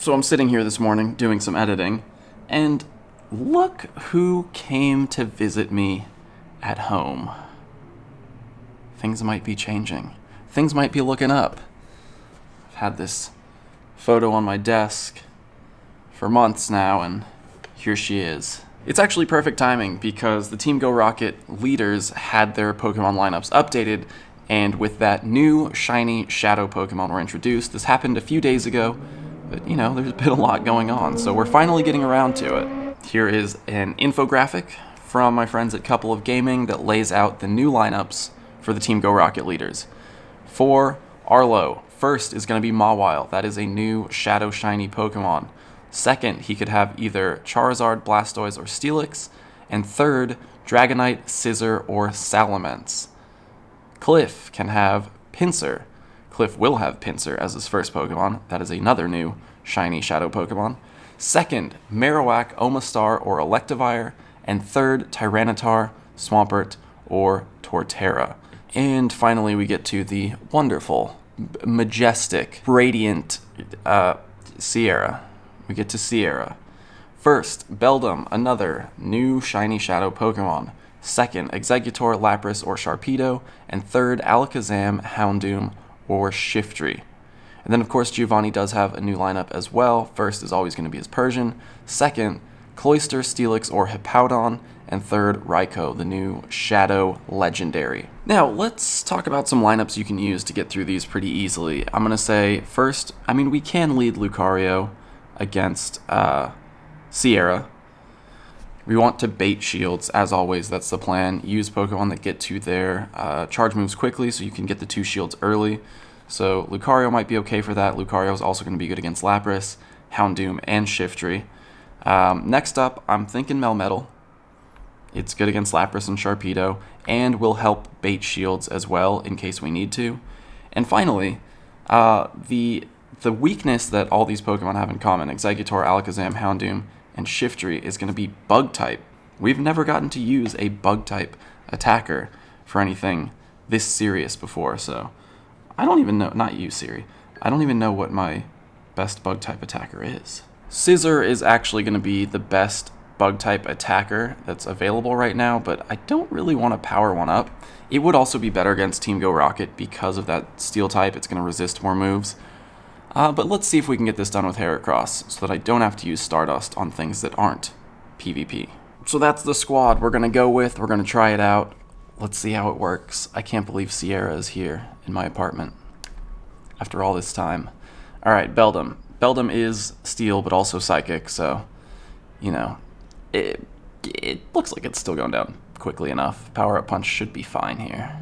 So I'm sitting here this morning doing some editing, and look who came to visit me at home. Things might be changing. Things might be looking up. I've had this photo on my desk for months now, and here she is. It's actually perfect timing because the Team Go Rocket leaders had their Pokemon lineups updated, and with that new shiny shadow Pokemon were introduced. This happened a few days ago, but there's been a lot going on, so we're finally getting around to it. Here is an infographic from my friends at Couple of Gaming that lays out the new lineups for the Team Go Rocket leaders. For Arlo, first is going to be Mawile. That is a new shadow shiny Pokemon. Second, he could have either Charizard, Blastoise, or Steelix. And third, Dragonite, Scizor, or Salamence. Cliff can have Pinsir. Cliff will have Pinsir as his first Pokemon. That is another new shiny shadow Pokemon. Second, Marowak, Omastar, or Electivire. And third, Tyranitar, Swampert, or Torterra. And finally, we get to the wonderful, majestic, radiant Sierra. We get to Sierra. First, Beldum, another new shiny shadow Pokemon. Second, Exeggutor, Lapras, or Sharpedo. And third, Alakazam, Houndoom, or Shiftry. And then, of course, Giovanni does have a new lineup as well. First is always going to be his Persian. Second, Cloyster, Steelix, or Hippowdon. And third, Raikou, the new Shadow Legendary. Now, let's talk about some lineups you can use to get through these pretty easily. I'm going to say, first, we can lead Lucario against Sierra. We want to bait shields, as always, that's the plan. Use Pokemon that get to their charge moves quickly so you can get the 2 shields early. So Lucario might be okay for that. Lucario is also going to be good against Lapras, Houndoom, and Shiftry. Next up, I'm thinking Melmetal. It's good against Lapras and Sharpedo, and will help bait shields as well in case we need to. And finally, the weakness that all these Pokemon have in common, Exeggutor, Alakazam, Houndoom, and Shiftry, is going to be Bug-type. We've never gotten to use a Bug-type attacker for anything this serious before, so I don't even know, not you, Siri, I don't even know what my best Bug-type attacker is. Scizor is actually going to be the best Bug-type attacker that's available right now, but I don't really want to power one up. It would also be better against Team Go Rocket because of that Steel type. It's going to resist more moves. But let's see if we can get this done with Heracross so that I don't have to use Stardust on things that aren't PvP. So that's the squad we're going to go with. We're going to try it out. Let's see how it works. I can't believe Sierra is here in my apartment after all this time. Alright, Beldum. Beldum is Steel, but also Psychic, so, it looks like it's still going down quickly enough. Power-up punch should be fine here.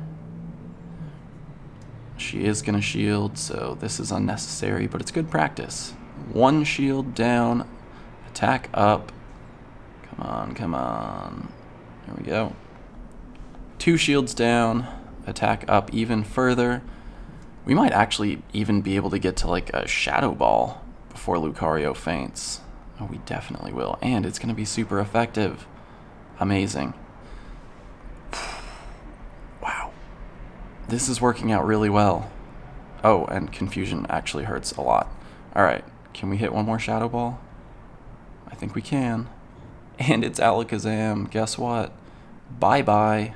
She is going to shield, so this is unnecessary, but it's good practice. 1 shield down, attack up. Come on, come on. There we go. 2 shields down, attack up even further. We might actually even be able to get to like a Shadow Ball before Lucario faints. Oh, we definitely will, and it's going to be super effective. Amazing. Wow. This is working out really well. Oh, and Confusion actually hurts a lot. Alright, can we hit one more Shadow Ball? I think we can. And it's Alakazam. Guess what? Bye-bye.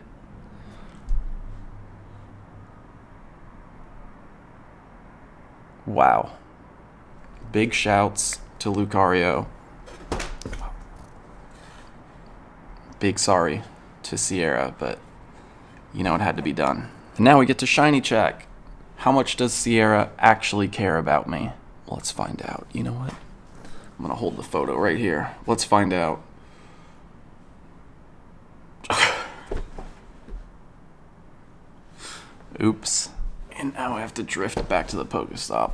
Wow. Big shouts to Lucario. Big sorry to Sierra, but it had to be done. And now we get to Shiny check. How much does Sierra actually care about me? Let's find out. You know what? I'm going to hold the photo right here. Let's find out. Oops. And now I have to drift back to the Pokestop.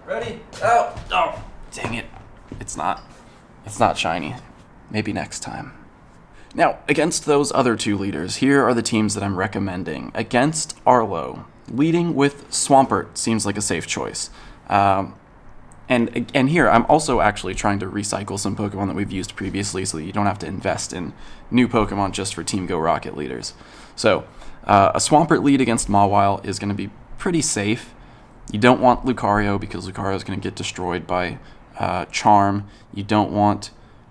Ready? Oh, dang it. It's not shiny. Maybe next time. Now, against those other 2 leaders, here are the teams that I'm recommending. Against Arlo, leading with Swampert seems like a safe choice. And here, I'm also actually trying to recycle some Pokemon that we've used previously so that you don't have to invest in new Pokemon just for Team Go Rocket leaders. So, a Swampert lead against Mawile is going to be pretty safe. You don't want Lucario because Lucario is going to get destroyed by Charm. You don't want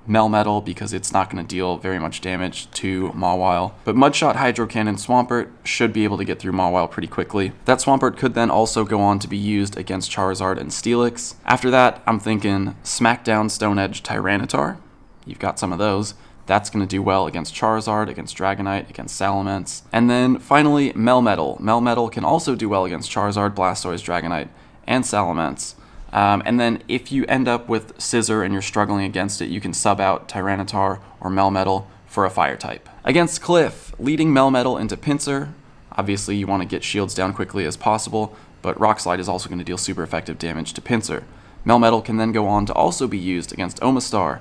Melmetal because it's not going to deal very much damage to Mawile. But Mudshot, Hydro Cannon, Swampert should be able to get through Mawile pretty quickly. That Swampert could then also go on to be used against Charizard and Steelix. After that, I'm thinking Smackdown, Stone Edge, Tyranitar. You've got some of those. That's going to do well against Charizard, against Dragonite, against Salamence. And then finally, Melmetal. Melmetal can also do well against Charizard, Blastoise, Dragonite, and Salamence. And then if you end up with Scissor and you're struggling against it, you can sub out Tyranitar or Melmetal for a Fire type. Against Cliff, leading Melmetal into Pinsir. Obviously, you want to get shields down quickly as possible, but Rock Slide is also going to deal super effective damage to Pinsir. Melmetal can then go on to also be used against Omastar.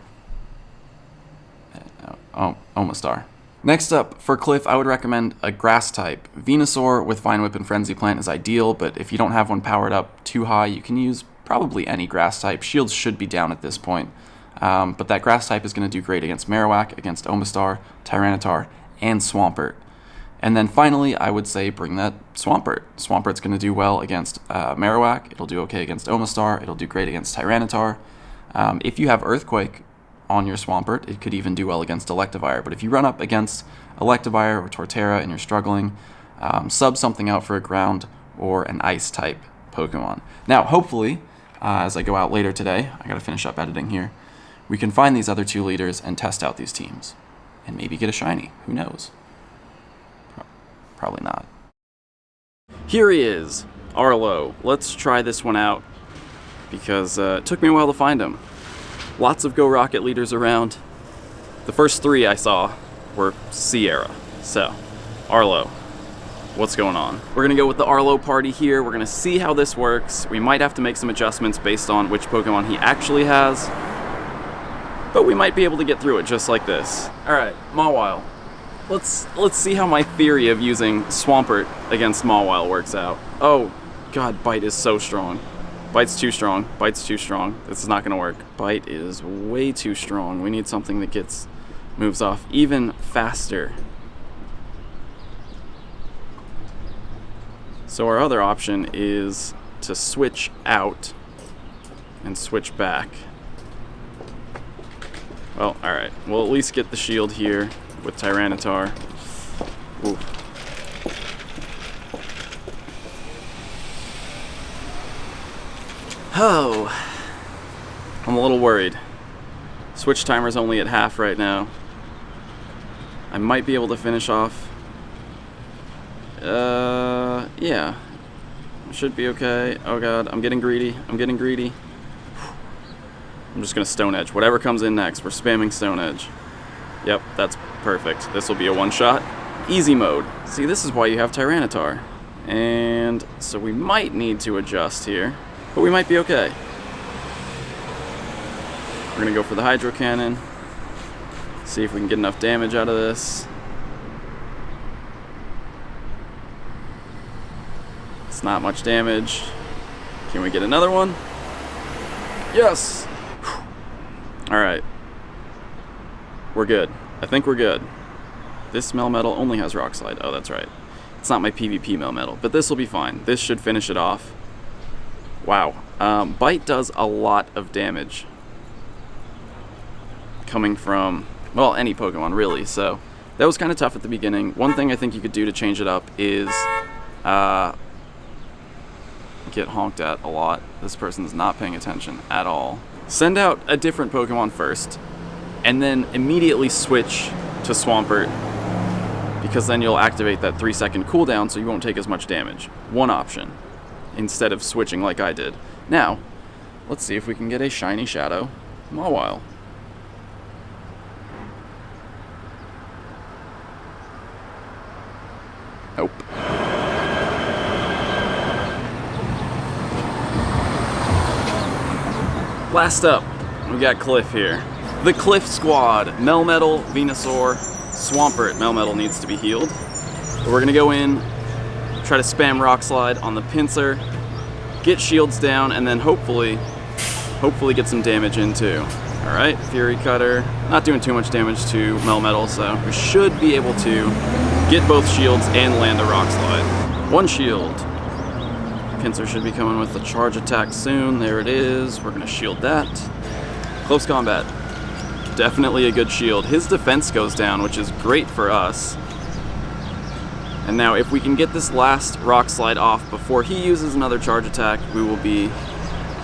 Omastar. Next up, for Cliff, I would recommend a Grass type. Venusaur with Vine Whip and Frenzy Plant is ideal, but if you don't have one powered up too high, you can use probably any Grass type. Shields should be down at this point. But that Grass type is going to do great against Marowak, against Omastar, Tyranitar, and Swampert. And then finally, I would say bring that Swampert. Swampert's going to do well against Marowak. It'll do okay against Omastar. It'll do great against Tyranitar. If you have Earthquake on your Swampert, it could even do well against Electivire. But if you run up against Electivire or Torterra and you're struggling, sub something out for a Ground or an Ice type Pokemon. Now, hopefully, as I go out later today, I gotta finish up editing here, we can find these other two leaders and test out these teams. And maybe get a shiny. Who knows? Probably not. Here he is, Arlo. Let's try this one out, because it took me a while to find him. Lots of Go Rocket leaders around. The first three I saw were Sierra. So, Arlo, what's going on? We're gonna go with the Arlo party here. We're gonna see how this works. We might have to make some adjustments based on which Pokemon he actually has, but we might be able to get through it just like this. All right, Mawile. Let's see how my theory of using Swampert against Mawile works out. Oh, God, Bite is so strong. Bite's too strong. Bite's too strong. This is not going to work. Bite is way too strong. We need something that moves off even faster. So our other option is to switch out and switch back. Well, alright. We'll at least get the shield here with Tyranitar. Ooh. Oh, I'm a little worried. Switch timer's only at half right now. I might be able to finish off. Yeah. Should be okay. Oh God, I'm getting greedy. I'm just gonna Stone Edge. Whatever comes in next, we're spamming Stone Edge. Yep, that's perfect. This will be a one-shot. Easy mode. See, this is why you have Tyranitar. And so we might need to adjust here, but we might be okay. We're gonna go for the Hydro Cannon. See if we can get enough damage out of this. It's not much damage. Can we get another one? Yes! Alright. We're good. I think we're good. This Melmetal only has Rock Slide. Oh, that's right. It's not my PvP Melmetal, but this will be fine. This should finish it off. Wow. Bite does a lot of damage. Coming from, well, any Pokemon, really. So that was kind of tough at the beginning. One thing I think you could do to change it up is get honked at a lot. This person's not paying attention at all. Send out a different Pokemon first, and then immediately switch to Swampert, because then you'll activate that 3-second cooldown so you won't take as much damage. One option, instead of switching like I did. Now, let's see if we can get a shiny Shadow Mawile. Nope. Last up, we got Cliff here. The Cliff Squad. Melmetal, Venusaur, Swampert. Melmetal needs to be healed. But we're gonna go in, try to spam Rock Slide on the Pinsir, get shields down, and then hopefully get some damage in too. Alright, Fury Cutter. Not doing too much damage to Melmetal, so we should be able to get both shields and land a Rock Slide. One shield. Pinsir should be coming with the charge attack soon. There it is. We're going to shield that. Close combat. Definitely a good shield. His defense goes down, which is great for us. And now if we can get this last Rock Slide off before he uses another charge attack, we will be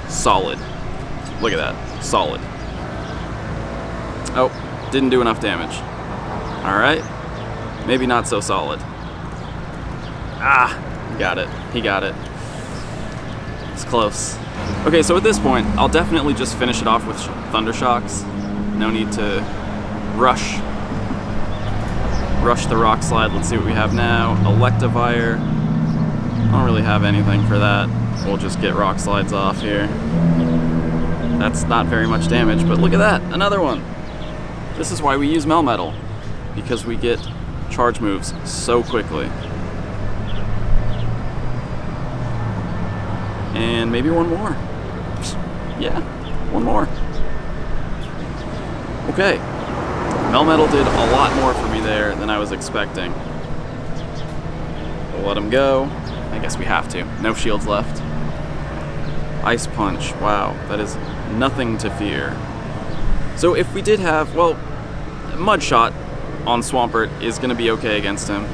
solid. Look at that. Solid. Oh, didn't do enough damage. Alright. Maybe not so solid. Ah, got it. He got it. It's close. Okay, so at this point, I'll definitely just finish it off with Thunder Shocks. No need to rush the Rock Slide. Let's see what we have now. Electivire. I don't really have anything for that. We'll just get Rock Slides off here. That's not very much damage, but look at that, another one. This is why we use Melmetal, because we get charge moves so quickly. And maybe one more. Yeah, one more. Okay. Melmetal did a lot more for me there than I was expecting. We'll let him go. I guess we have to. No shields left. Ice Punch. Wow, that is nothing to fear. So if we did have, well, Mud Shot on Swampert is going to be okay against him.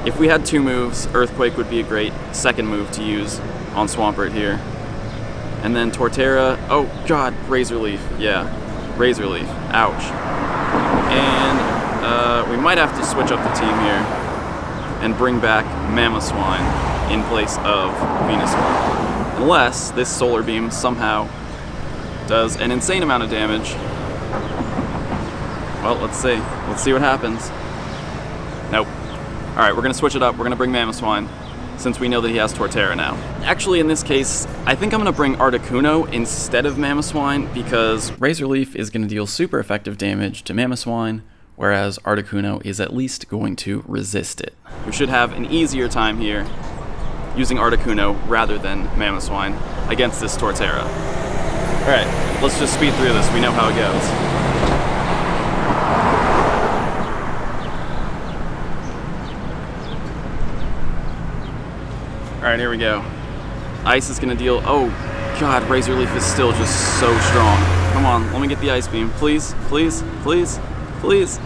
If we had 2 moves, Earthquake would be a great second move to use on Swampert here. And then Torterra, oh god, Razor Leaf, yeah, Razor Leaf, ouch. And we might have to switch up the team here and bring back Mamoswine in place of Venusaur. Unless this Solar Beam somehow does an insane amount of damage. Well, let's see. Let's see what happens. Nope. Alright, we're going to switch it up. We're going to bring Mamoswine, since we know that he has Torterra now. Actually, in this case, I think I'm going to bring Articuno instead of Mamoswine, because Razor Leaf is going to deal super effective damage to Mamoswine, whereas Articuno is at least going to resist it. We should have an easier time here using Articuno rather than Mamoswine against this Torterra. Alright, let's just speed through this. We know how it goes. Alright, here we go. Ice is going to deal... Oh, God, Razor Leaf is still just so strong. Come on, let me get the Ice Beam. Please, please, please, please.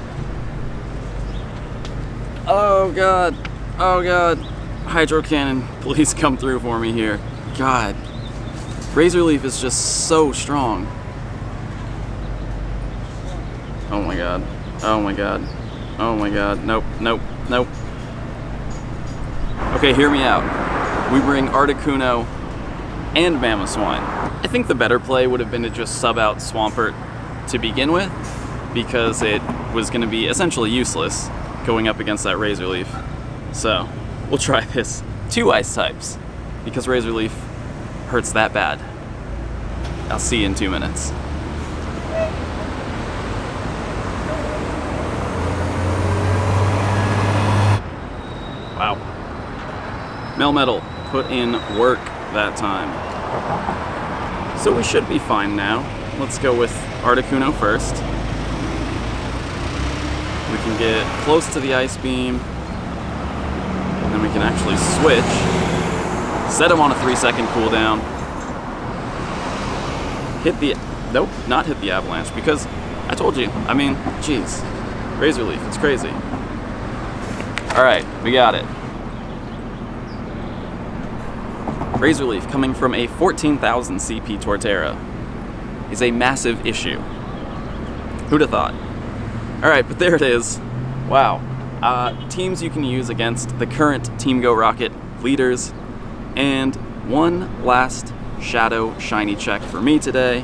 Oh, God. Oh, God. Hydro Cannon, please come through for me here. God. Razor Leaf is just so strong. Oh, my God. Oh, my God. Oh, my God. Nope, nope, nope. Okay, hear me out. We bring Articuno and Mamoswine. I think the better play would have been to just sub out Swampert to begin with, because it was going to be essentially useless going up against that Razor Leaf. So, we'll try this. 2 ice types, because Razor Leaf hurts that bad. I'll see you in 2 minutes. Wow. Melmetal put in work that time. So we should be fine now. Let's go with Articuno first. We can get close to the Ice Beam, and then we can actually switch. Set him on a 3-second cooldown. Hit the... Nope, not hit the Avalanche, because I told you. I mean, jeez. Razor Leaf, it's crazy. Alright, we got it. Razor Leaf, coming from a 14,000 CP Torterra, is a massive issue. Who'd have thought? Alright, but there it is. Wow. Teams you can use against the current Team Go Rocket leaders. And one last Shadow Shiny check for me today.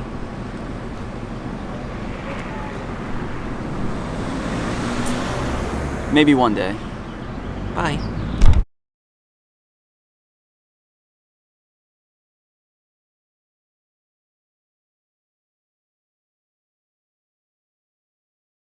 Maybe one day. Bye.